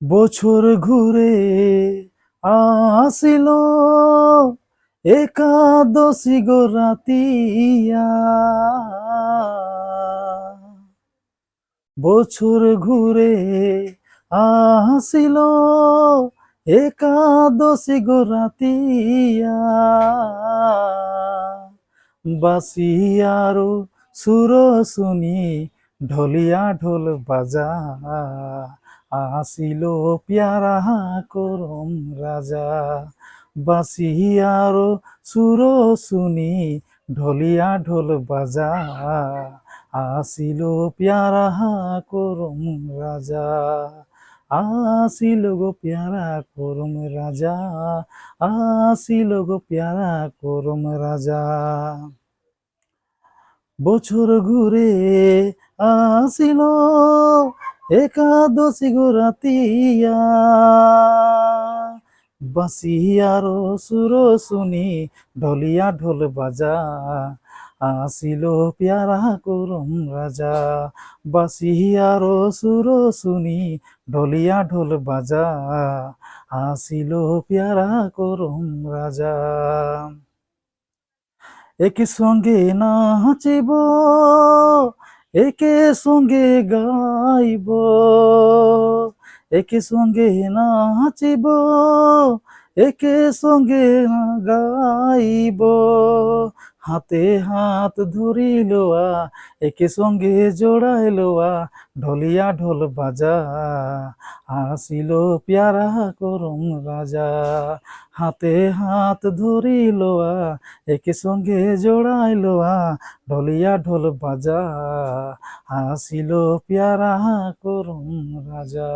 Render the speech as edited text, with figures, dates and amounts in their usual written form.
বছর ঘুরে আসিল একাদশী গো রাতিয়া, বছর ঘুরে আসিল একাদশী গো রাতিয়া, বাসিয়ারো সুর শুনি ঢলিয়া ঢোল বাজা, আসিল পেয়ারা করম রাজা। বাসিয়ারো সুর শুনি ঢলিয়া ঢোল বাজা, আসিল পেয়ারা করম রাজা। আসিল গো পেয়ারা করম রাজা, আসিল গো পেয়ারা করম রাজা। বছর ঘুরে আসিল একাদশী গো রাতিয়া, বাসিয়ার সুর শুনি ঢলিয়া ঢোল বাজা, আসিল পেয়ারা করম রাজা। বাসিয়ার সুর শুনি ঢলিয়া ঢোল বাজা, আসিল পেয়ারা করম রাজা। একে সঙ্গে নাচিব, একে সঙ্গে গাইব, একে সঙ্গে নাচিব, একে সঙ্গে গাইব, হাতে হাত ধরিল একে সঙ্গে জোড়াইল ঢলিয়া ঢোল বাজা, আসিল পেয়ারা করম রাজা। হাতে হাত ধরিল একে সঙ্গে জোড়াইল ঢলিয়া ঢোল বাজা, আসিল পেয়ারা করম রাজা।